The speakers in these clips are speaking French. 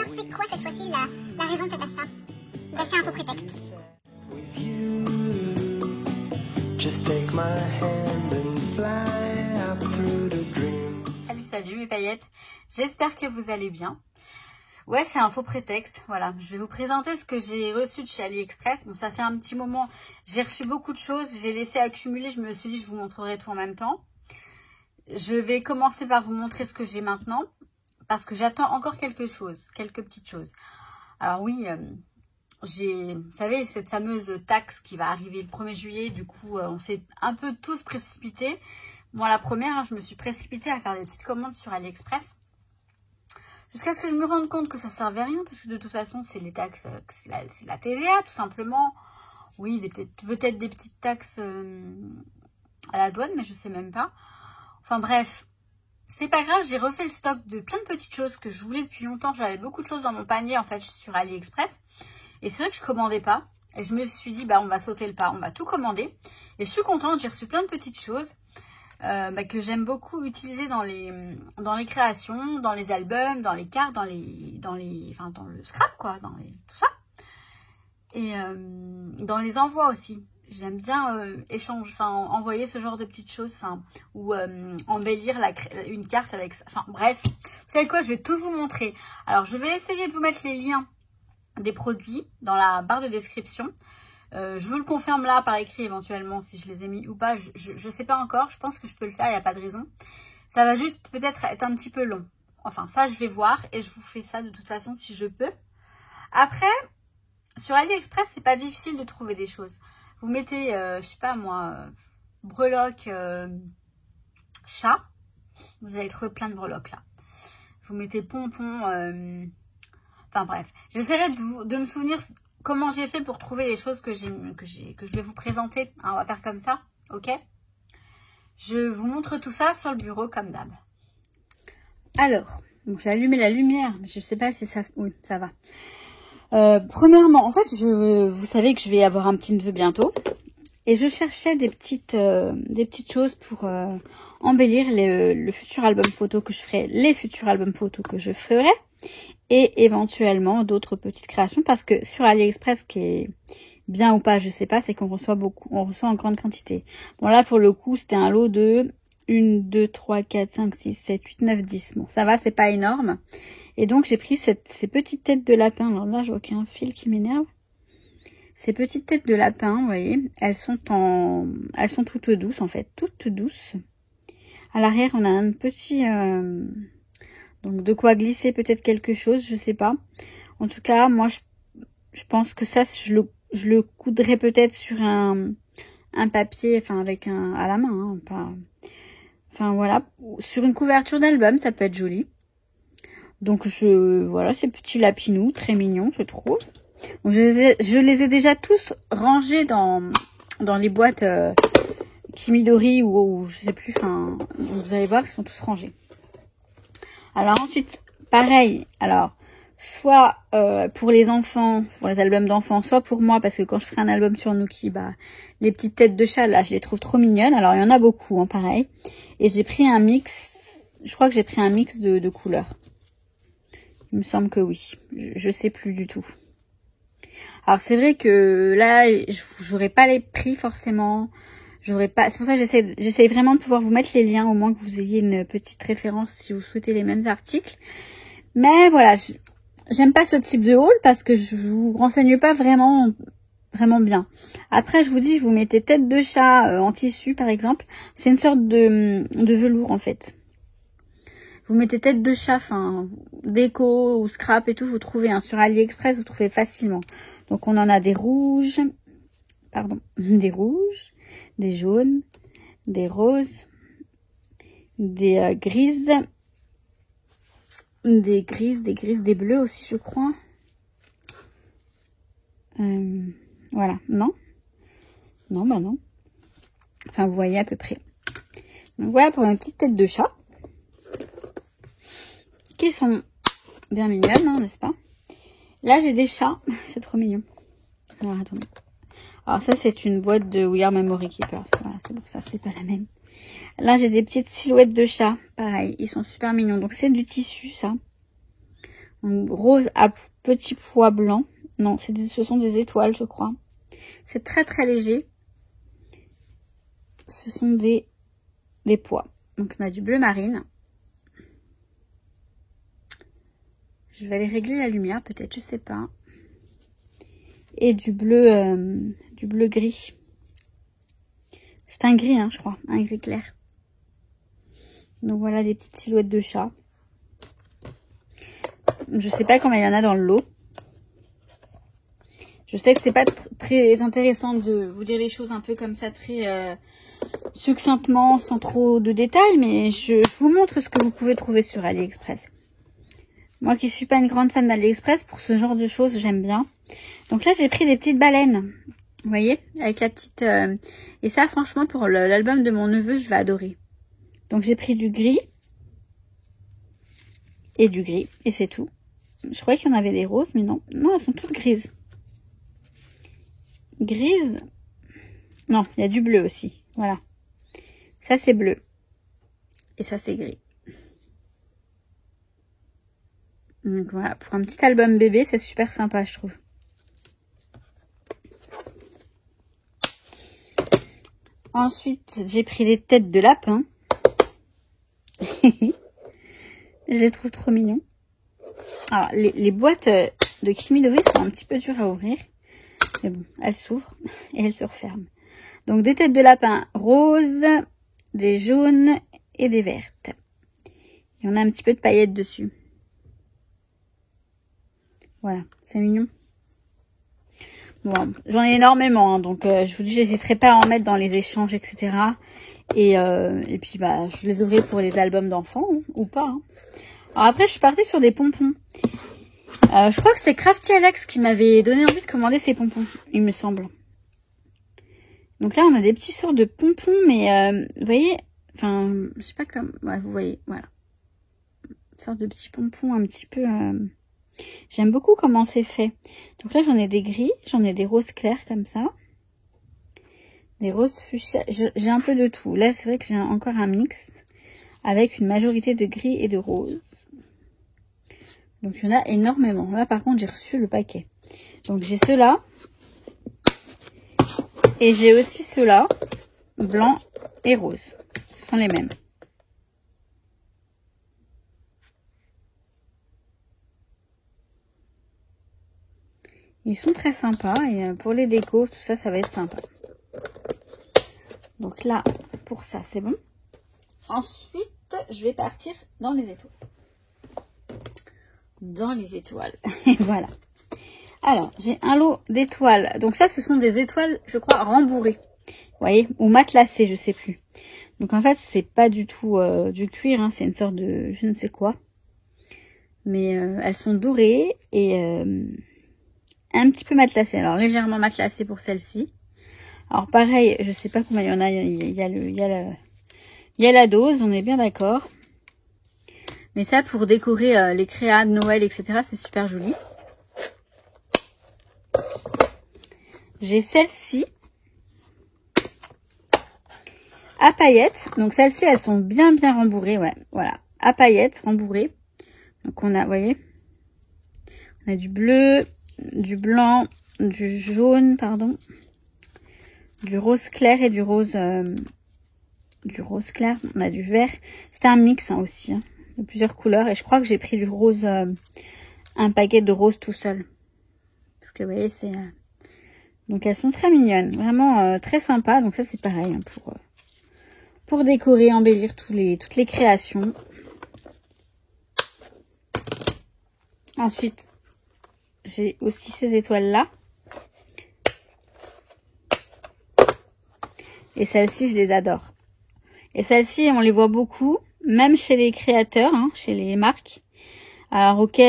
alors c'est quoi cette fois-ci la raison de cet achat? Ben, c'est un faux prétexte. Salut mes paillettes, j'espère que vous allez bien. Ouais, c'est un faux prétexte, voilà. Je vais vous présenter ce que j'ai reçu de chez AliExpress. Bon, ça fait un petit moment, j'ai reçu beaucoup de choses, j'ai laissé accumuler, je me suis dit je vous montrerai tout en même temps. Je vais commencer par vous montrer ce que j'ai maintenant, parce que j'attends encore quelque chose, quelques petites choses. Alors oui, j'ai, vous savez, cette fameuse taxe qui va arriver le 1er juillet, du coup, on s'est un peu tous précipités. Moi, la première, je me suis précipitée à faire des petites commandes sur AliExpress. Jusqu'à ce que je me rende compte que ça ne servait à rien, parce que de toute façon, c'est les taxes, c'est la TVA, tout simplement. Oui, peut-être des petites taxes à la douane, mais je ne sais même pas. Enfin bref, c'est pas grave, j'ai refait le stock de plein de petites choses que je voulais depuis longtemps. J'avais beaucoup de choses dans mon panier, en fait, sur AliExpress. Et c'est vrai que je commandais pas. Et je me suis dit, bah, on va sauter le pas, on va tout commander. Et je suis contente, j'ai reçu plein de petites choses que j'aime beaucoup utiliser dans les créations, dans les albums, dans les cartes, dans le scrap, quoi, tout ça. Et dans les envois aussi. J'aime bien envoyer ce genre de petites choses, ou embellir une carte avec ça. Enfin bref, vous savez quoi, je vais tout vous montrer. Alors je vais essayer de vous mettre les liens des produits dans la barre de description. Je vous le confirme là par écrit éventuellement si je les ai mis ou pas. Je sais pas encore, je pense que je peux le faire, il n'y a pas de raison. Ça va juste peut-être être un petit peu long. Enfin ça je vais voir et je vous fais ça de toute façon si je peux. Après, sur AliExpress c'est pas difficile de trouver des choses. Vous mettez, je sais pas moi, breloque chat. Vous allez trouver plein de breloques chat. Vous mettez pompon, enfin bref. J'essaierai de me souvenir comment j'ai fait pour trouver les choses que je vais vous présenter. Hein, on va faire comme ça, ok? Je vous montre tout ça sur le bureau comme d'hab. Alors, bon, j'ai allumé la lumière, mais je sais pas si ça... Oui, ça va. Premièrement, en fait, vous savez que je vais avoir un petit neveu bientôt. Et je cherchais des petites choses pour embellir le futur album photo que je ferai. Les futurs albums photos que je ferai. Et éventuellement d'autres petites créations. Parce que sur AliExpress, ce qui est bien ou pas, je sais pas, c'est qu'on reçoit beaucoup. On reçoit en grande quantité. Bon là, pour le coup, c'était un lot de 1, 2, 3, 4, 5, 6, 7, 8, 9, 10. Bon, ça va, c'est pas énorme. Et donc, j'ai pris ces petites têtes de lapin. Alors là, je vois qu'il y a un fil qui m'énerve. Ces petites têtes de lapin, vous voyez, elles sont toutes douces, en fait. Toutes douces. À l'arrière, on a un petit... donc, de quoi glisser peut-être quelque chose, je sais pas. En tout cas, moi, je pense que ça, je le coudrais peut-être sur un papier, enfin, avec à la main, hein, enfin, voilà. Sur une couverture d'album, ça peut être joli. Donc, voilà, ces petits lapinous, très mignons, je trouve. Donc, je les ai déjà tous rangés dans les boîtes Kimidori ou je sais plus, enfin, vous allez voir, ils sont tous rangés. Alors ensuite, pareil, alors, soit pour les enfants, pour les albums d'enfants, soit pour moi, parce que quand je ferai un album sur Nuki, bah, les petites têtes de chat, là, je les trouve trop mignonnes. Alors, il y en a beaucoup, hein, pareil. Et j'ai pris un mix, je crois que j'ai pris un mix de couleurs. Il me semble que oui. Je sais plus du tout. Alors, c'est vrai que là, j'aurais pas les prix forcément. J'aurais pas. C'est pour ça que j'essaie vraiment de pouvoir vous mettre les liens, au moins que vous ayez une petite référence si vous souhaitez les mêmes articles. Mais voilà, j'aime pas ce type de haul parce que je vous renseigne pas vraiment bien. Après, je vous dis, vous mettez tête de chat en tissu par exemple. C'est une sorte de velours en fait. Vous mettez tête de chat, enfin, déco ou scrap et tout, vous trouvez, hein, sur AliExpress, vous trouvez facilement. Donc, on en a des rouges, des rouges, des jaunes, des roses, des grises, des bleus aussi, je crois. Voilà, non, bah non. Enfin, vous voyez à peu près. Donc, voilà pour une petite tête de chat. Qui sont bien mignonnes, hein, n'est-ce pas? Là, j'ai des chats. C'est trop mignon. Alors, attendez. Alors, ça, c'est une boîte de We Are Memory Keepers. Voilà, c'est pour ça, c'est pas la même. Là, j'ai des petites silhouettes de chats. Pareil, ils sont super mignons. Donc, c'est du tissu, ça. Donc, rose à petits pois blancs. Non, ce sont des étoiles, je crois. C'est très très léger. Ce sont des pois. Donc on a du bleu marine. Je vais aller régler la lumière, peut-être, je sais pas. Et du bleu gris. C'est un gris, hein, je crois, un gris clair. Donc voilà des petites silhouettes de chat. Je sais pas combien il y en a dans le lot. Je sais que c'est pas très intéressant de vous dire les choses un peu comme ça, très succinctement, sans trop de détails, mais je vous montre ce que vous pouvez trouver sur AliExpress. Moi qui suis pas une grande fan d'AliExpress, pour ce genre de choses, j'aime bien. Donc là, j'ai pris des petites baleines, vous voyez, avec la petite... Et ça, franchement, pour l'album de mon neveu, je vais adorer. Donc j'ai pris du gris. Et du gris, et c'est tout. Je croyais qu'il y en avait des roses, mais non. Non, elles sont toutes grises. Grises. Non, il y a du bleu aussi. Voilà. Ça, c'est bleu. Et ça, c'est gris. Donc voilà, pour un petit album bébé, c'est super sympa, je trouve. Ensuite, j'ai pris des têtes de lapin. Je les trouve trop mignons. Alors, les boîtes de Kimi Dori sont un petit peu dures à ouvrir. Mais bon, elles s'ouvrent et elles se referment. Donc, des têtes de lapin roses, des jaunes et des vertes. Et on a un petit peu de paillettes dessus. Voilà, c'est mignon. Bon, j'en ai énormément, hein, donc je vous dis, j'hésiterai pas à en mettre dans les échanges, etc. Et puis, bah, je les ouvrirai pour les albums d'enfants, hein, ou pas. Hein. Alors après, je suis partie sur des pompons. Je crois que c'est Crafty Alex qui m'avait donné envie de commander ces pompons, il me semble. Donc là, on a des petits sortes de pompons, mais vous voyez, enfin, je sais pas comme... Ouais, vous voyez, voilà. Une sorte de petits pompons un petit peu... J'aime beaucoup comment c'est fait. Donc là, j'en ai des gris, j'en ai des roses clairs comme ça. Des roses fuchsia. J'ai un peu de tout. Là, c'est vrai que j'ai encore un mix avec une majorité de gris et de rose. Donc, il y en a énormément. Là, par contre, j'ai reçu le paquet. Donc, j'ai ceux-là. Et j'ai aussi ceux-là, blanc et rose. Ce sont les mêmes. Ils sont très sympas et pour les décos, tout ça, ça va être sympa. Donc là, pour ça, c'est bon. Ensuite, je vais partir dans les étoiles. Dans les étoiles. Et voilà. Alors, j'ai un lot d'étoiles. Donc ça, ce sont des étoiles, je crois, rembourrées. Vous voyez, ou matelassées, je sais plus. Donc en fait, c'est pas du tout du cuir, hein, c'est une sorte de je ne sais quoi. Mais elles sont dorées et un petit peu matelassées. Alors légèrement matelassées pour celle-ci. Alors pareil, je sais pas combien il y en a. Il y a la dose, on est bien d'accord. Mais ça, pour décorer les créas de Noël, etc., c'est super joli. J'ai celle-ci à paillettes. Donc celles-ci, elles sont bien rembourrées. Ouais, voilà. À paillettes, rembourrées. Donc on a, vous voyez, on a du bleu, du blanc, du jaune, pardon, du rose clair et du rose clair. On a du vert. C'était un mix hein, aussi, hein, de plusieurs couleurs. Et je crois que j'ai pris du rose, un paquet de rose tout seul. Parce que vous voyez, c'est... Donc elles sont très mignonnes, vraiment très sympas. Donc ça c'est pareil hein, pour décorer, embellir toutes les créations. Ensuite, j'ai aussi ces étoiles là. Et celles-ci, je les adore. Et celles-ci, on les voit beaucoup, même chez les créateurs, hein, chez les marques. Alors ok,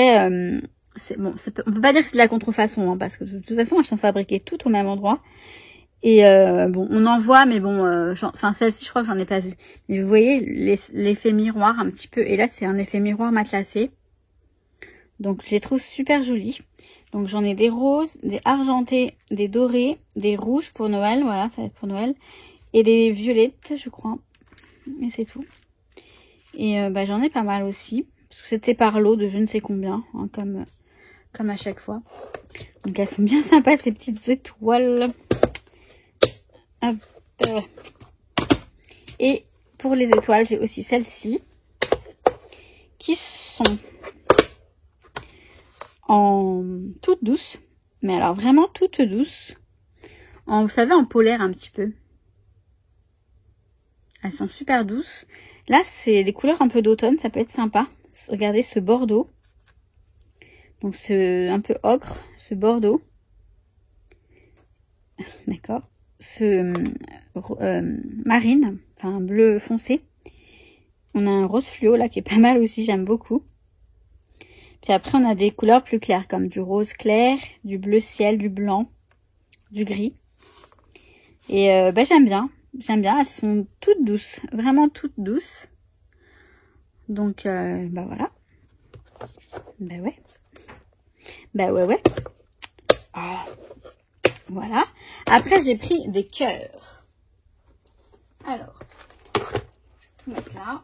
bon, on peut pas dire que c'est de la contrefaçon, hein, parce que de toute façon, elles sont fabriquées toutes au même endroit. Et bon, on en voit, mais bon, enfin celle-ci, je crois que j'en ai pas vu. Mais vous voyez l'effet miroir un petit peu. Et là, c'est un effet miroir matelassé. Donc, je les trouve super jolies. Donc, j'en ai des roses, des argentés, des dorés, des rouges pour Noël. Voilà, ça va être pour Noël. Et des violettes, je crois. Et c'est tout. Et bah, j'en ai pas mal aussi. Parce que c'était par lot de je ne sais combien, hein, comme à chaque fois. Donc elles sont bien sympas ces petites étoiles. Hop. Et pour les étoiles, j'ai aussi celles-ci qui sont en toutes douces. Mais alors vraiment toutes douces. Vous savez, en polaire un petit peu. Elles sont super douces. Là, c'est des couleurs un peu d'automne, ça peut être sympa. Regardez ce bordeaux. Donc ce un peu ocre, ce bordeaux. D'accord. Ce marine, enfin bleu foncé. On a un rose fluo là qui est pas mal aussi, j'aime beaucoup. Puis après on a des couleurs plus claires comme du rose clair, du bleu ciel, du blanc, du gris. Et j'aime bien, elles sont toutes douces, vraiment toutes douces. Donc voilà. Ouais. Oh. Voilà. Après j'ai pris des cœurs. Alors, tout mettre là.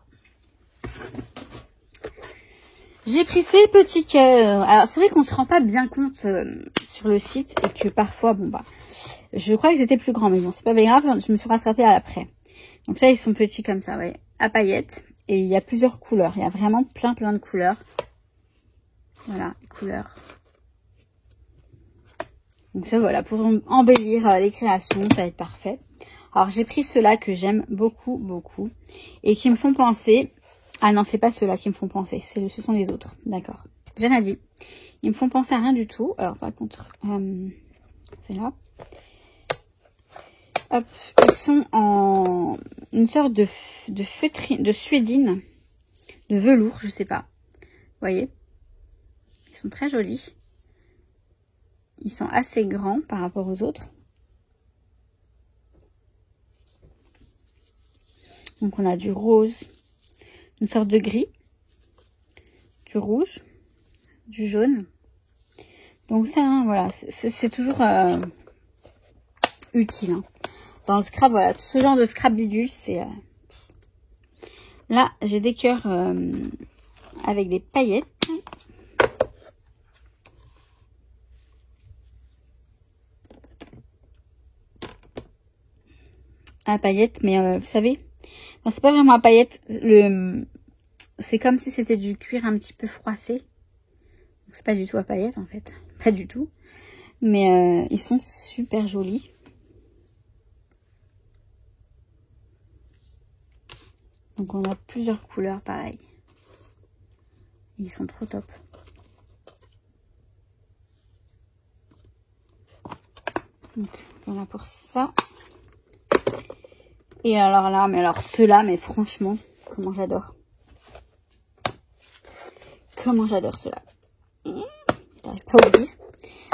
J'ai pris ces petits cœurs. Alors c'est vrai qu'on se rend pas bien compte sur le site et que parfois je crois qu'ils étaient plus grands, mais bon c'est pas bien grave, je me suis rattrapée à l'après. Donc là ils sont petits comme ça, ouais, à paillettes, et il y a plusieurs couleurs, il y a vraiment plein de couleurs. Voilà, les couleurs. Donc ça voilà, pour embellir les créations, ça va être parfait. Alors j'ai pris ceux-là que j'aime beaucoup et qui me font penser. Ah non, c'est pas ceux-là qui me font penser, ce sont les autres, d'accord. Jeanne a dit, ils me font penser à rien du tout. Alors par contre, c'est là. Hop, ils sont en une sorte de feutrine, de suédine, de velours, je sais pas. Vous voyez, ils sont très jolis. Ils sont assez grands par rapport aux autres. Donc on a du rose, une sorte de gris, du rouge, du jaune. Donc ça, hein, voilà, c'est toujours utile. Hein. Dans le scrap, voilà, tout ce genre de scrap bidule, c'est... Là, j'ai des cœurs avec des paillettes. À paillettes, mais vous savez, c'est pas vraiment à paillettes. C'est comme si c'était du cuir un petit peu froissé. C'est pas du tout à paillettes en fait, pas du tout. Mais ils sont super jolis. Donc on a plusieurs couleurs pareil. Ils sont trop top. Donc voilà pour ça. Et alors là, ceux-là, mais franchement, comment j'adore. Comment j'adore ceux-là. J'arrive pas à oublier.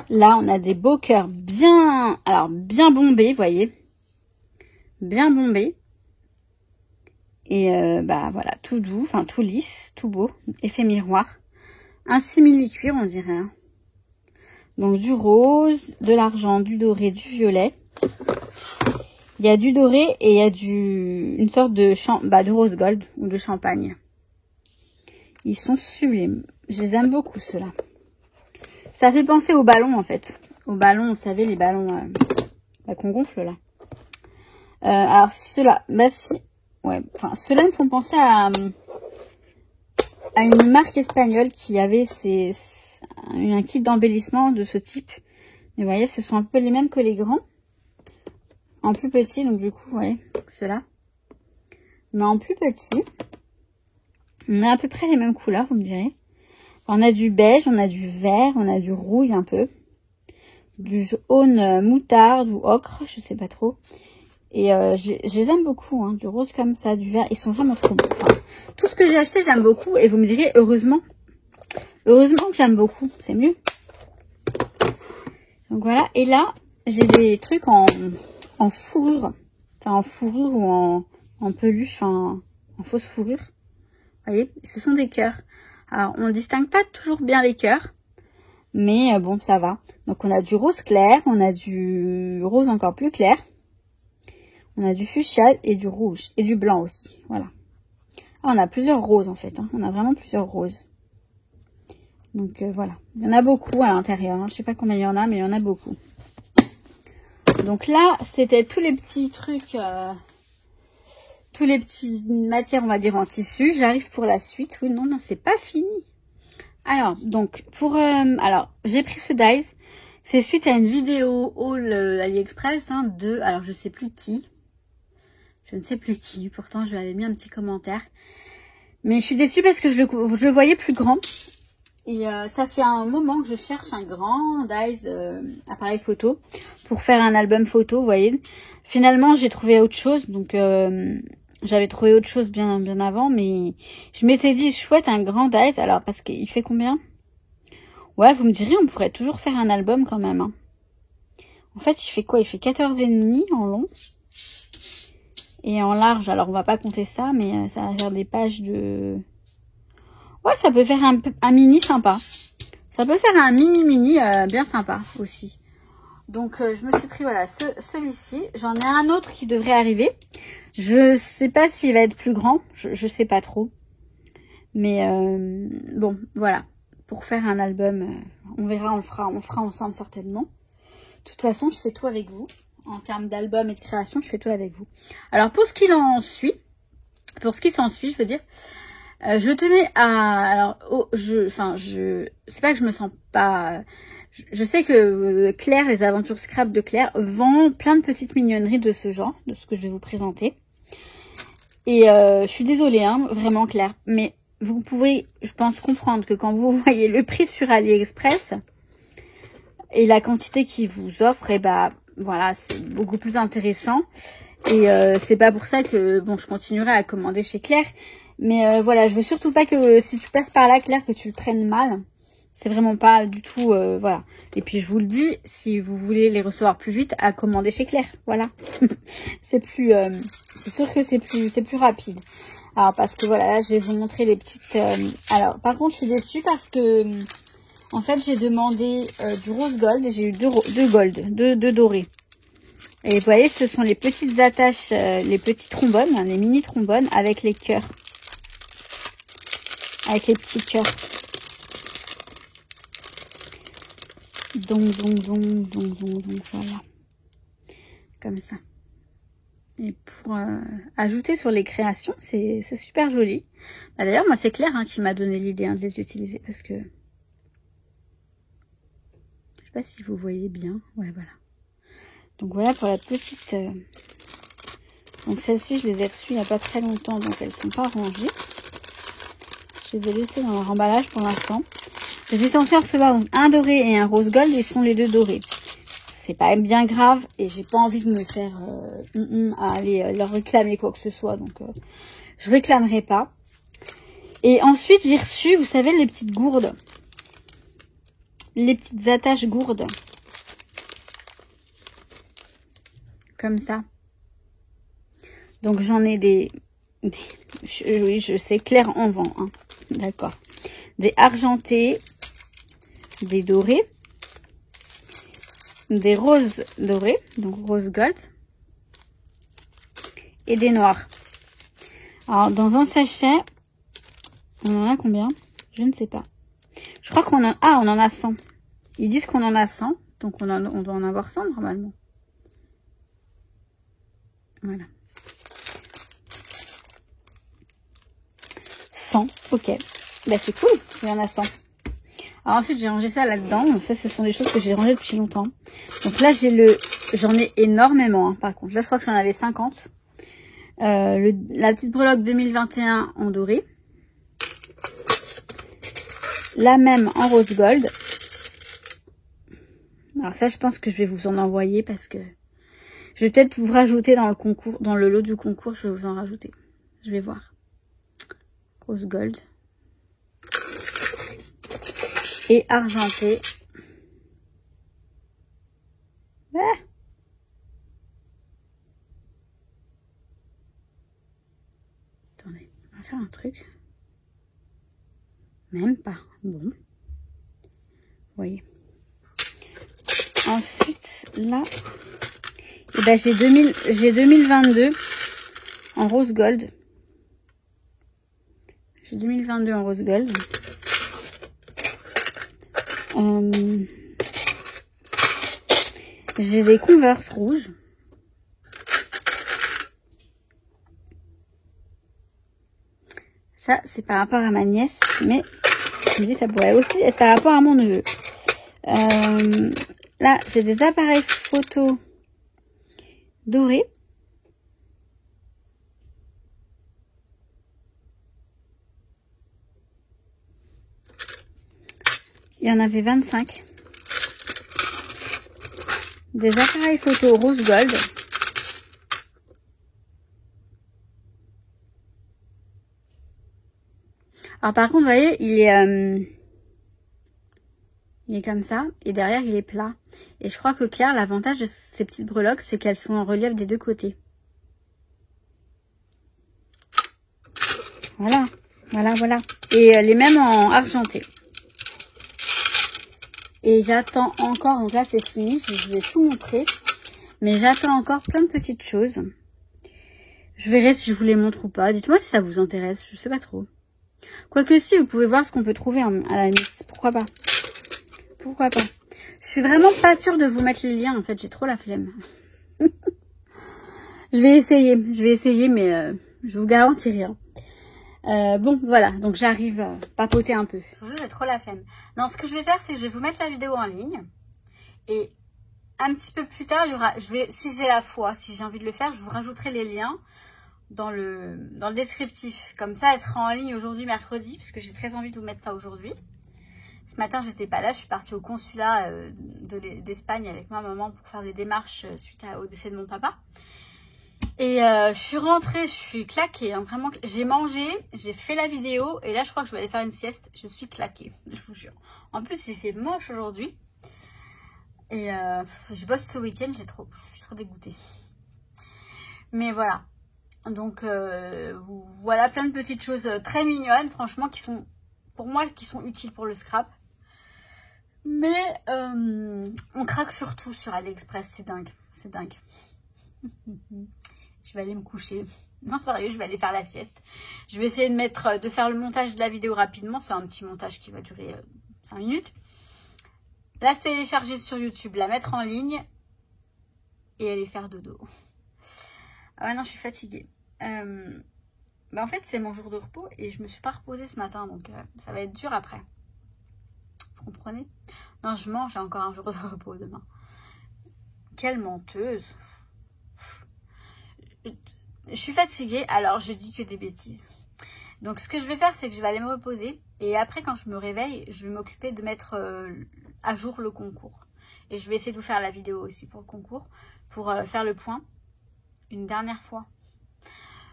Là, on a des beaux cœurs bien bombés, vous voyez. Bien bombés. Et voilà, tout doux, enfin tout lisse, tout beau. Effet miroir. Un simili-cuir, on dirait. Hein. Donc du rose, de l'argent, du doré, du violet. Il y a du doré et il y a une sorte de rose gold ou de champagne. Ils sont sublimes. Je les aime beaucoup, ceux-là. Ça fait penser aux ballons, en fait. Aux ballons, vous savez, les ballons qu'on gonfle, là. Alors, ceux-là, si. Ouais, enfin, ceux-là me font penser à une marque espagnole qui avait un kit d'embellissement de ce type. Mais vous voyez, ce sont un peu les mêmes que les grands. En plus petit, donc du coup, vous voyez, ceux-là. Mais en plus petit, on a à peu près les mêmes couleurs, vous me direz. On a du beige, on a du vert, on a du rouille un peu. Du jaune moutarde ou ocre, je sais pas trop. Et je les aime beaucoup, hein, du rose comme ça, du vert. Ils sont vraiment trop beaux. Enfin, tout ce que j'ai acheté, j'aime beaucoup. Et vous me direz, heureusement. Heureusement que j'aime beaucoup, c'est mieux. Donc voilà, et là, j'ai des trucs en fourrure. Enfin, en fourrure ou en peluche, enfin, en fausse fourrure. Vous voyez, ce sont des cœurs. Alors, on ne distingue pas toujours bien les cœurs. Mais bon, ça va. Donc, on a du rose clair, on a du rose encore plus clair. On a du fuchsia et du rouge. Et du blanc aussi, voilà. Ah, on a plusieurs roses en fait. Hein. On a vraiment plusieurs roses. Donc voilà. Il y en a beaucoup à l'intérieur. Hein. Je sais pas combien il y en a, mais il y en a beaucoup. Donc là, c'était tous les petits trucs, tous les petits matières, on va dire, en tissu. J'arrive pour la suite. Oui, non, c'est pas fini. Alors, donc, alors, j'ai pris ce dies. C'est suite à une vidéo haul AliExpress hein, alors je sais plus qui. Je ne sais plus qui. Pourtant, je lui avais mis un petit commentaire. Mais je suis déçue parce que je le voyais plus grand. Et ça fait un moment que je cherche un grand dies appareil photo pour faire un album photo, vous voyez. Finalement, j'ai trouvé autre chose. Donc, j'avais trouvé autre chose bien avant. Mais je m'étais dit, chouette, un grand dies. Alors, parce qu'il fait combien ? Ouais, vous me direz, on pourrait toujours faire un album quand même. Hein. En fait, il fait quoi ? Il fait 14,5 en long. Et en large, alors on va pas compter ça, mais ça va faire des pages de... Ouais, ça peut faire un mini sympa. Ça peut faire un mini bien sympa aussi. Donc, je me suis pris, voilà, celui-ci. J'en ai un autre qui devrait arriver. Je sais pas s'il va être plus grand. Je sais pas trop. Mais bon, voilà. Pour faire un album, on verra, on le fera ensemble certainement. De toute façon, je fais tout avec vous. En termes d'album et de création, je fais tout avec vous. Alors, pour ce qui s'ensuit, je veux dire, je tenais à... Alors, c'est pas que je me sens pas... Je sais que Claire, les aventures scrap de Claire, vend plein de petites mignonneries de ce genre, de ce que je vais vous présenter. Et je suis désolée, hein, vraiment Claire, mais... Vous pouvez, je pense, comprendre que quand vous voyez le prix sur AliExpress et la quantité qu'ils vous offrent, et bah voilà, c'est beaucoup plus intéressant. Et c'est pas pour ça que bon, je continuerai à commander chez Claire. Mais voilà, je veux surtout pas que si tu passes par là, Claire, que tu le prennes mal. C'est vraiment pas du tout, voilà. Et puis je vous le dis, si vous voulez les recevoir plus vite, à commander chez Claire. Voilà, c'est sûr que c'est plus rapide. Alors, parce que voilà, là, je vais vous montrer les petites... Alors, par contre, je suis déçue parce que, en fait, j'ai demandé du rose gold et j'ai eu deux dorés. Et vous voyez, ce sont les petites attaches, les petits trombones, hein, les mini trombones avec les cœurs. Avec les petits cœurs. Donc, voilà. Comme ça. Et pour ajouter sur les créations, c'est super joli. Bah, d'ailleurs, moi, c'est Claire hein, qui m'a donné l'idée hein, de les utiliser parce que... Je sais pas si vous voyez bien. Ouais, voilà. Donc, voilà pour la petite... Donc, celles-ci, je les ai reçues il n'y a pas très longtemps, donc elles sont pas rangées. Je les ai laissées dans leur emballage pour l'instant. Je suis censée recevoir donc, un doré et un rose gold, et ce sont les deux dorés. C'est pas bien grave et j'ai pas envie de me faire à aller leur réclamer quoi que ce soit, donc je réclamerai pas. Et ensuite j'ai reçu, vous savez, les petites gourdes, les petites attaches gourdes, comme ça. Donc j'en ai oui, je sais, Claire en vend, hein. D'accord. Des argentés, des dorés. Des roses dorées, donc rose gold, et des noirs. Alors, dans un sachet, on en a combien? Je ne sais pas. Je crois qu'on en a 100. Ils disent qu'on en a 100, donc on doit en avoir 100 normalement. Voilà. 100, ok. Bah, c'est cool, il y en a 100. Alors ensuite, j'ai rangé ça là-dedans. Ça, ce sont des choses que j'ai rangées depuis longtemps. Donc là, j'en ai énormément, hein, par contre. Là, je crois que j'en avais 50. La petite breloque 2021 en doré. La même en rose gold. Alors ça, je pense que je vais vous en envoyer parce que je vais peut-être vous rajouter dans le concours, dans le lot du concours, je vais vous en rajouter. Je vais voir. Rose gold. Et argenté. Ah. Attendez, on va faire un truc. Même pas. Bon. Vous voyez. Ensuite, là, eh ben, j'ai 2022 en rose gold. J'ai 2022 en rose gold. J'ai des Converse rouges. Ça, c'est par rapport à ma nièce, mais je me dis ça pourrait aussi être par rapport à mon neveu. Là, j'ai des appareils photo dorés. Il y en avait 25. Des appareils photo rose gold. Alors par contre, vous voyez, il est comme ça. Et derrière, il est plat. Et je crois que Claire, l'avantage de ces petites breloques, c'est qu'elles sont en relief des deux côtés. Voilà. Voilà, voilà. Et les mêmes en argenté. Et j'attends encore, donc là c'est fini, je vous ai tout montré. Mais j'attends encore plein de petites choses. Je verrai si je vous les montre ou pas. Dites-moi si ça vous intéresse, je sais pas trop. Quoique si, vous pouvez voir ce qu'on peut trouver à la limite. Pourquoi pas? Pourquoi pas? Je suis vraiment pas sûre de vous mettre les liens, en fait, j'ai trop la flemme. Je vais essayer, mais je vous garantis rien. Bon, voilà, donc j'arrive à papoter un peu. Je vous jure, j'ai trop la flemme. Non, ce que je vais faire, c'est que je vais vous mettre la vidéo en ligne. Et un petit peu plus tard, il y aura, si j'ai la foi, si j'ai envie de le faire, je vous rajouterai les liens dans le descriptif. Comme ça, elle sera en ligne aujourd'hui, mercredi, parce que j'ai très envie de vous mettre ça aujourd'hui. Ce matin, j'étais pas là, je suis partie au consulat d'Espagne avec ma maman pour faire des démarches suite au décès de mon papa. Et je suis rentrée, je suis claquée, hein, vraiment. J'ai mangé, j'ai fait la vidéo et là je crois que je vais aller faire une sieste. Je suis claquée, je vous jure. En plus il fait moche aujourd'hui. Et je bosse ce week-end, je suis trop dégoûtée. Mais voilà. Donc voilà plein de petites choses très mignonnes, franchement, qui sont pour moi qui sont utiles pour le scrap. Mais on craque surtout sur AliExpress, c'est dingue, c'est dingue. Je vais aller me coucher. Non, sérieux, je vais aller faire la sieste. Je vais essayer de faire le montage de la vidéo rapidement. C'est un petit montage qui va durer 5 minutes. La télécharger sur YouTube, la mettre en ligne et aller faire dodo. Ah ouais, non, je suis fatiguée. En fait, c'est mon jour de repos et je me suis pas reposée ce matin, donc ça va être dur après. Vous comprenez? Non, je mange, j'ai encore un jour de repos demain. Quelle menteuse! Je suis fatiguée, alors je dis que des bêtises. Donc ce que je vais faire, c'est que je vais aller me reposer. Et après, quand je me réveille, je vais m'occuper de mettre à jour le concours. Et je vais essayer de vous faire la vidéo aussi pour le concours. Pour faire le point. Une dernière fois.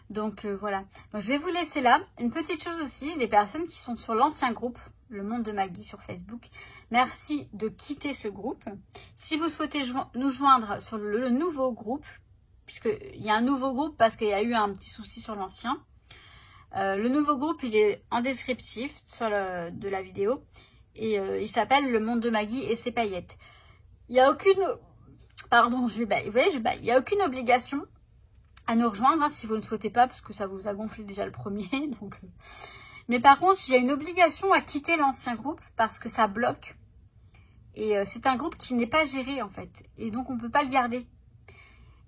Donc voilà. Donc, je vais vous laisser là. Une petite chose aussi, les personnes qui sont sur l'ancien groupe, Le Monde de Maggie sur Facebook. Merci de quitter ce groupe. Si vous souhaitez nous joindre sur le nouveau groupe, puisqu'il y a un nouveau groupe parce qu'il y a eu un petit souci sur l'ancien. Le nouveau groupe, il est en descriptif de la vidéo. Et il s'appelle Le Monde de Maggie et ses paillettes. Il n'y a aucune... Pardon, je baille. Vous voyez, je baille. Il n'y a aucune obligation à nous rejoindre hein, si vous ne souhaitez pas, parce que ça vous a gonflé déjà le premier. Donc... Mais par contre, il y a une obligation à quitter l'ancien groupe parce que ça bloque. Et c'est un groupe qui n'est pas géré en fait. Et donc, on ne peut pas le garder.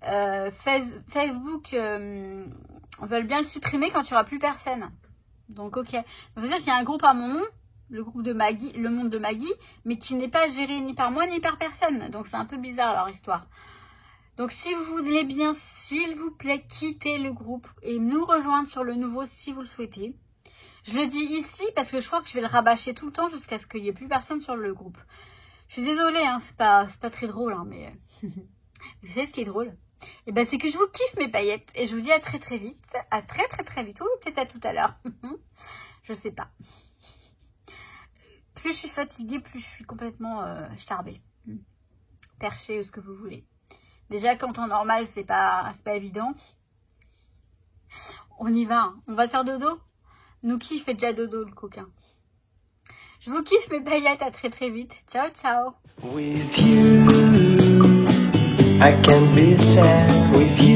Facebook veulent bien le supprimer quand il n'y aura plus personne. Donc ok. Ça veut dire qu'il y a un groupe à mon nom, le groupe de Maggie, Le Monde de Maggie, mais qui n'est pas géré ni par moi ni par personne. Donc c'est un peu bizarre leur histoire. Donc si vous voulez bien, s'il vous plaît, quittez le groupe et nous rejoindre sur le nouveau si vous le souhaitez. Je le dis ici parce que je crois que je vais le rabâcher tout le temps jusqu'à ce qu'il n'y ait plus personne sur le groupe. Je suis désolée, hein, c'est pas très drôle, hein, mais vous savez ce qui est drôle? Et ben c'est que je vous kiffe mes paillettes et je vous dis à très très vite, à très vite, ou peut-être à tout à l'heure, je sais pas. Plus je suis fatiguée, plus je suis complètement starbée, perchée ou ce que vous voulez. Déjà qu'en temps normal c'est pas évident. On y va, hein. On va faire dodo. Nuki fait déjà dodo le coquin. Je vous kiffe mes paillettes, à très vite. Ciao ciao. With you, I can be sad with you.